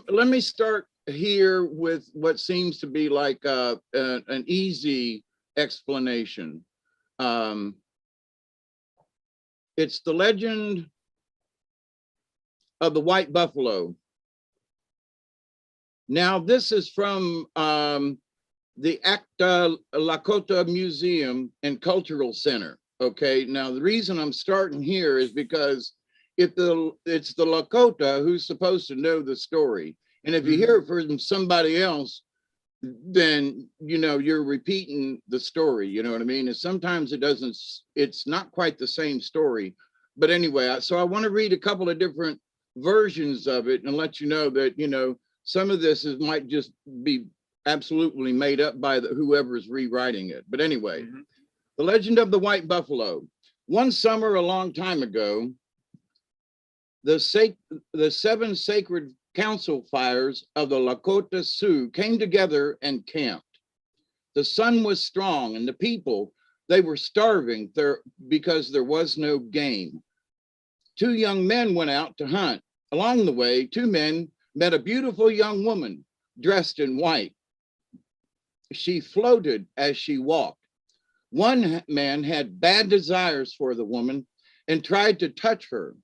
let me start here with what seems to be like an easy explanation. It's the legend of the white buffalo. Now, this is from the Acta Lakota Museum and Cultural Center. Okay, now the reason I'm starting here is because it's the Lakota who's supposed to know the story. And if you hear it from somebody else, then, you know, you're repeating the story, you know what I mean? And sometimes it's not quite the same story. But anyway, so I want to read a couple of different versions of it and let you know that, you know, some of this might just be absolutely made up by whoever's rewriting it. But anyway, the legend of the white buffalo. One summer a long time ago, the 7 sacred council fires of the Lakota Sioux came together and camped. The sun was strong and the people, they were starving there because there was no game. 2 young men went out to hunt. Along the way, 2 men met a beautiful young woman dressed in white. She floated as she walked. One man had bad desires for the woman and tried to touch her.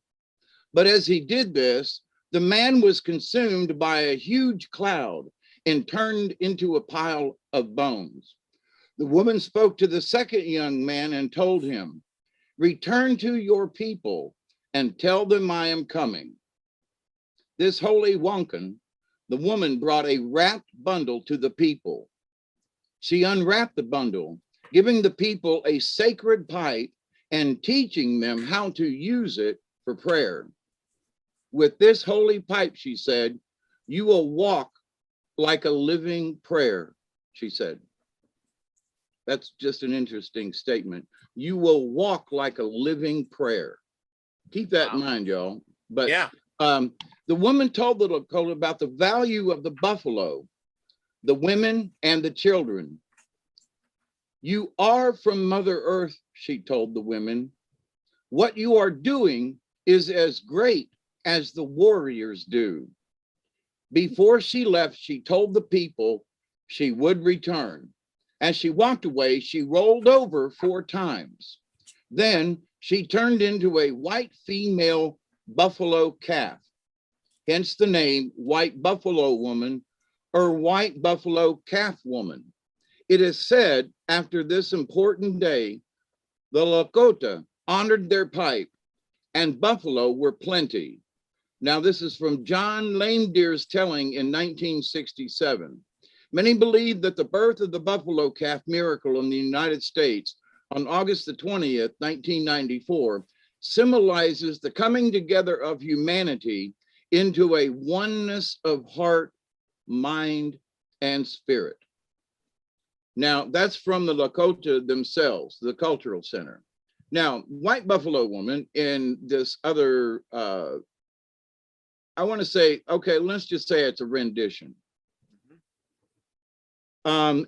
But as he did this, the man was consumed by a huge cloud and turned into a pile of bones. The woman spoke to the second young man and told him, "Return to your people and tell them I am coming." This holy Wonkan, the woman brought a wrapped bundle to the people. She unwrapped the bundle, giving the people a sacred pipe and teaching them how to use it for prayer. With this holy pipe, she said, you will walk like a living prayer, she said. That's just an interesting statement. You will walk like a living prayer. Keep that in mind, y'all. But yeah. The woman told the Lakota about the value of the buffalo, the women, and the children. You are from Mother Earth, she told the women. What you are doing is as great as the warriors do. Before she left, she told the people she would return. As she walked away, she rolled over 4 times. Then she turned into a white female buffalo calf, hence the name White Buffalo Woman or White Buffalo Calf Woman. It is said after this important day, the Lakota honored their pipe and buffalo were plenty. Now this is from John Lame Deer's telling in 1967. Many believe that the birth of the buffalo calf miracle in the United States on August the 20th, 1994, symbolizes the coming together of humanity into a oneness of heart, mind, and spirit. Now, that's from the Lakota themselves, the Cultural Center. Now, White Buffalo Woman in this other, I want to say, okay, let's just say it's a rendition. And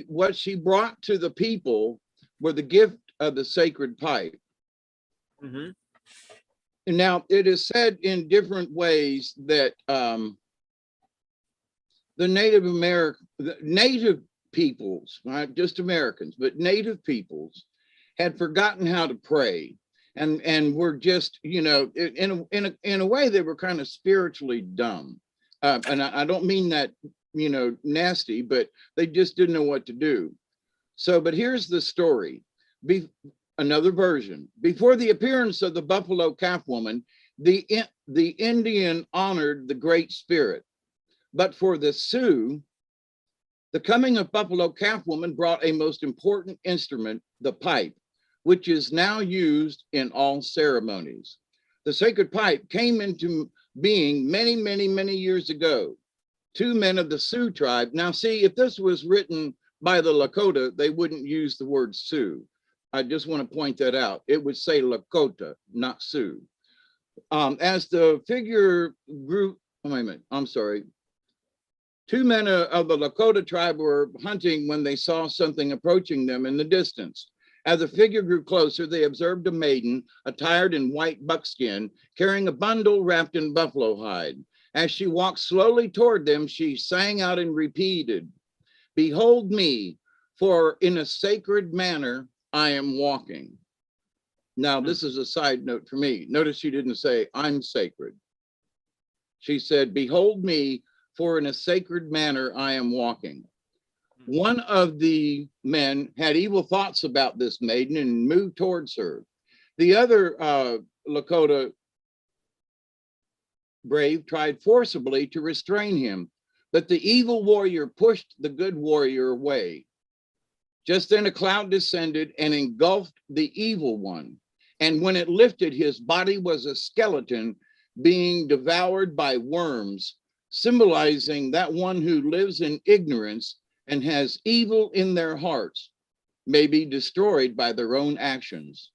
what she brought to the people were the gift of the sacred pipe. And now it is said in different ways that the Native peoples, not just Americans, but Native peoples had forgotten how to pray and were just, you know, in a way they were kind of spiritually dumb. And I don't mean that, you know, nasty, but they just didn't know what to do. So, but here's the story. Another version. Before the appearance of the buffalo calf woman, the Indian honored the Great Spirit. But for the Sioux, the coming of buffalo calf woman brought a most important instrument, the pipe, which is now used in all ceremonies. The sacred pipe came into being many, many, many years ago. 2 men of the Sioux tribe. Now, see, if this was written by the Lakota, they wouldn't use the word Sioux. I just want to point that out. It would say Lakota, not Sioux. As the figure grew, oh, wait a minute, I'm sorry. 2 men of the Lakota tribe were hunting when they saw something approaching them in the distance. As the figure grew closer, they observed a maiden attired in white buckskin, carrying a bundle wrapped in buffalo hide. As she walked slowly toward them, she sang out and repeated, "Behold me, for in a sacred manner I am walking." Now, this is a side note for me. Notice she didn't say, "I'm sacred." She said, "Behold me, for in a sacred manner I am walking." One of the men had evil thoughts about this maiden and moved towards her. The other Lakota brave tried forcibly to restrain him, but the evil warrior pushed the good warrior away. Just then a cloud descended and engulfed the evil one. And when it lifted, his body was a skeleton being devoured by worms, symbolizing that one who lives in ignorance and has evil in their hearts may be destroyed by their own actions.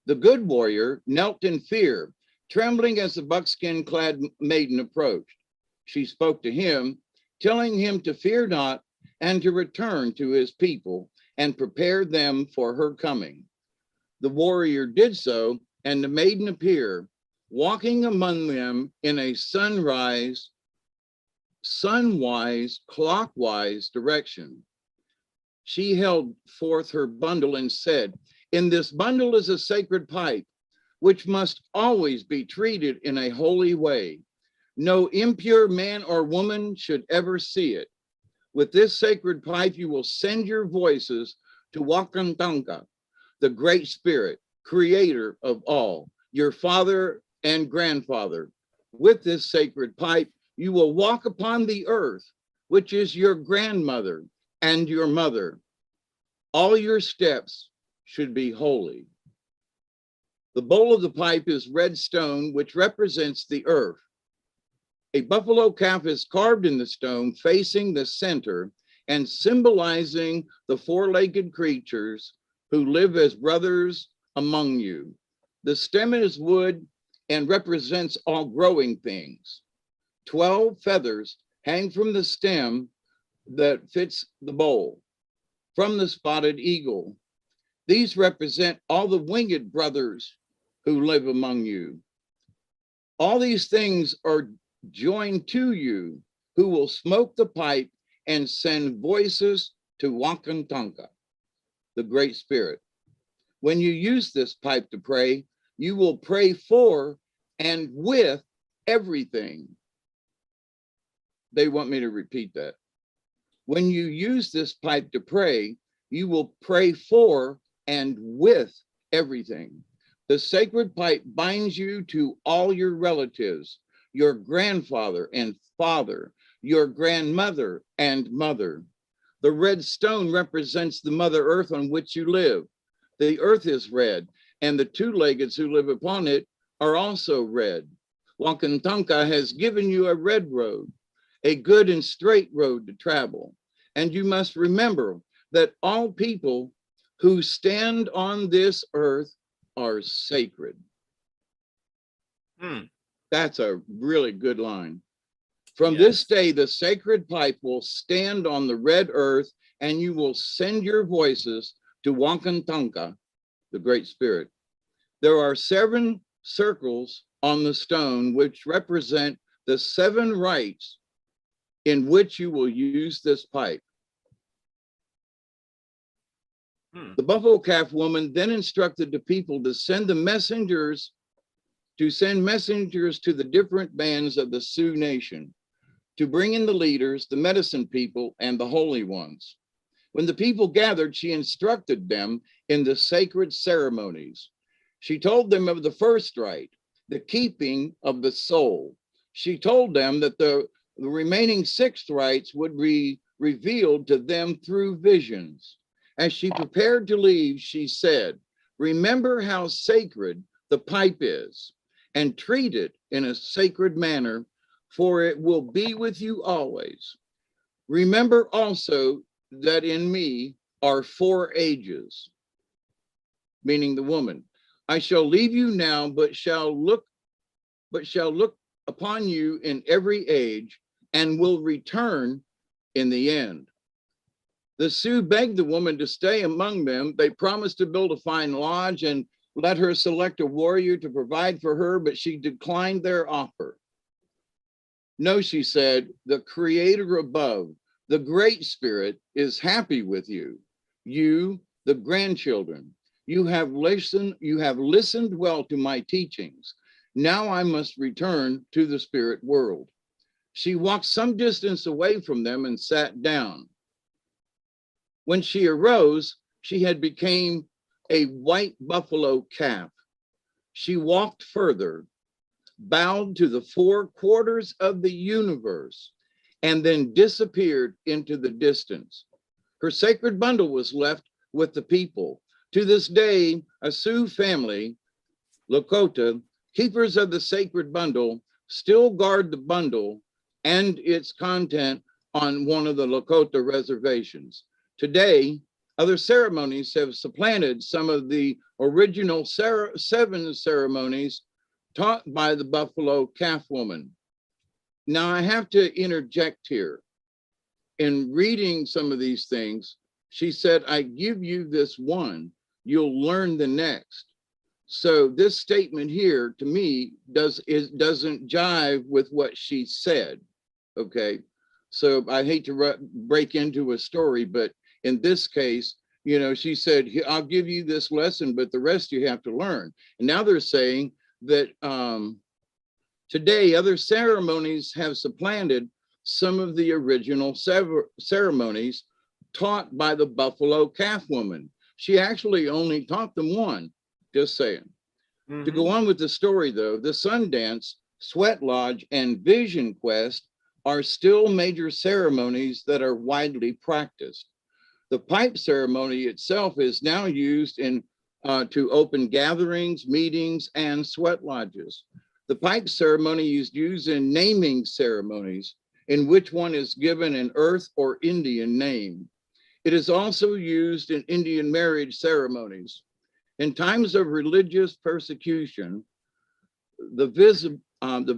The good warrior knelt in fear, trembling as the buckskin-clad maiden approached. She spoke to him, telling him to fear not and to return to his people and prepare them for her coming. The warrior did so, and the maiden appeared, walking among them in a sunwise, clockwise direction. She held forth her bundle and said, "In this bundle is a sacred pipe, which must always be treated in a holy way. No impure man or woman should ever see it. With this sacred pipe, you will send your voices to Wakantanka, the great spirit, creator of all, your father and grandfather. With this sacred pipe, you will walk upon the earth, which is your grandmother and your mother. All your steps should be holy." The bowl of the pipe is red stone, which represents the earth. A buffalo calf is carved in the stone facing the center and symbolizing the four-legged creatures who live as brothers among you. The stem is wood and represents all growing things. 12 feathers hang from the stem that fits the bowl from the spotted eagle. These represent all the winged brothers who live among you. All these things are joined to you, who will smoke the pipe and send voices to Wakantanka, the great spirit. When you use this pipe to pray, you will pray for and with everything. They want me to repeat that. When you use this pipe to pray, you will pray for and with everything. The sacred pipe binds you to all your relatives, your grandfather and father, your grandmother and mother. The red stone represents the Mother Earth on which you live. The earth is red, and the two-leggeds who live upon it are also red. Wakantanka has given you a red road, a good and straight road to travel. And you must remember that all people who stand on this earth are sacred. That's a really good line. From this day, the sacred pipe will stand on the red earth, and you will send your voices to Wakantanka, the great spirit. There are 7 circles on the stone, which represent the 7 rites in which you will use this pipe. The buffalo calf woman then instructed the people to send messengers to the different bands of the Sioux Nation, to bring in the leaders, the medicine people, and the holy ones. When the people gathered, she instructed them in the sacred ceremonies. She told them of the first rite, the keeping of the soul. She told them that the remaining 6 rites would be revealed to them through visions. As she prepared to leave, she said, "Remember how sacred the pipe is, and treat it in a sacred manner, for it will be with you always. Remember also that in me are 4 ages," meaning the woman. "I shall leave you now, but shall look upon you in every age, and will return in the end." The Sioux begged the woman to stay among them. They promised to build a fine lodge and let her select a warrior to provide for her, but she declined their offer. No, she said, the creator above, the great spirit, is happy with you. You, the grandchildren, you have listened well to my teachings. Now I must return to the spirit world. She walked some distance away from them and sat down. When she arose, she had become a white buffalo calf. She walked further, bowed to the four quarters of the universe, and then disappeared into the distance. Her sacred bundle was left with the people. To this day, a Sioux family, Lakota, keepers of the sacred bundle, still guard the bundle and its content on one of the Lakota reservations. Today, other ceremonies have supplanted some of the original 7 ceremonies taught by the buffalo calf woman. Now, I have to interject here. In reading some of these things, she said, I give you this one, you'll learn the next. So this statement here, to me, doesn't jive with what she said, okay? So I hate to break into a story, but in this case, you know, she said, I'll give you this lesson, but the rest you have to learn. And now they're saying that today other ceremonies have supplanted some of the original ceremonies taught by the buffalo calf woman. She actually only taught them one, just saying. Mm-hmm. To go on with the story though, the sun dance, sweat lodge, and vision quest are still major ceremonies that are widely practiced. The pipe ceremony itself is now used to open gatherings, meetings, and sweat lodges. The pipe ceremony is used in naming ceremonies, in which one is given an earth or Indian name. It is also used in Indian marriage ceremonies. In times of religious persecution, the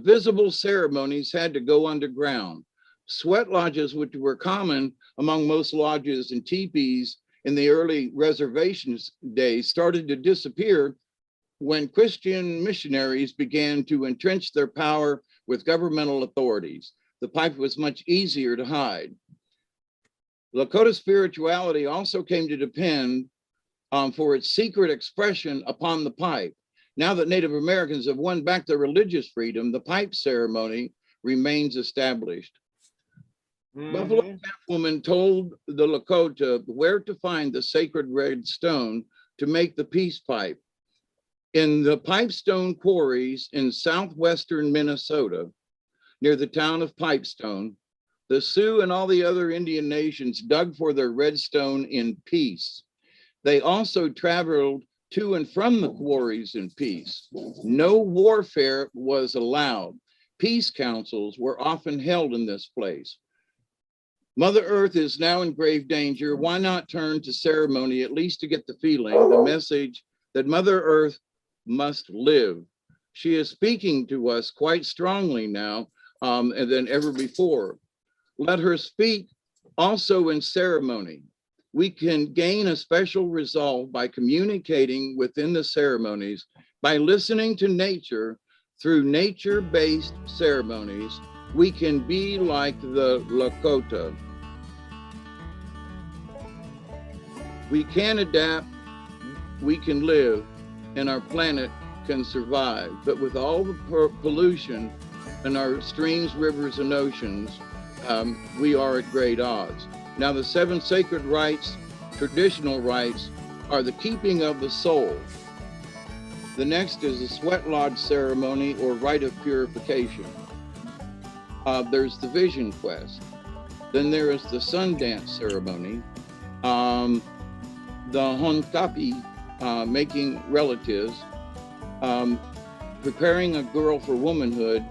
visible ceremonies had to go underground. Sweat lodges, which were common among most lodges and teepees in the early reservations days, started to disappear when Christian missionaries began to entrench their power with governmental authorities. The pipe was much easier to hide. Lakota spirituality also came to depend for its secret expression upon the pipe. Now that Native Americans have won back their religious freedom, the pipe ceremony remains established. Mm-hmm. Buffalo Calf Woman told the Lakota where to find the sacred red stone to make the peace pipe. In the pipestone quarries in southwestern Minnesota, near the town of Pipestone, the Sioux and all the other Indian nations dug for their red stone in peace. They also traveled to and from the quarries in peace. No warfare was allowed. Peace councils were often held in this place. Mother Earth is now in grave danger. Why not turn to ceremony, at least to get the feeling, the message that Mother Earth must live? She is speaking to us quite strongly now than ever before. Let her speak also in ceremony. We can gain a special resolve by communicating within the ceremonies, by listening to nature through nature-based ceremonies. We can be like the Lakota. We can adapt, we can live, and our planet can survive. But with all the pollution in our streams, rivers, and oceans, we are at great odds. Now, the 7 sacred rites, traditional rites, are the keeping of the soul. The next is the sweat lodge ceremony or rite of purification. There's the vision quest. Then there is the sun dance ceremony, the honkapi, making relatives, preparing a girl for womanhood,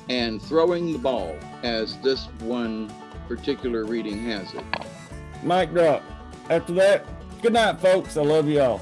and throwing the ball, as this one particular reading has it. Mic drop. After that, good night, folks. I love you all.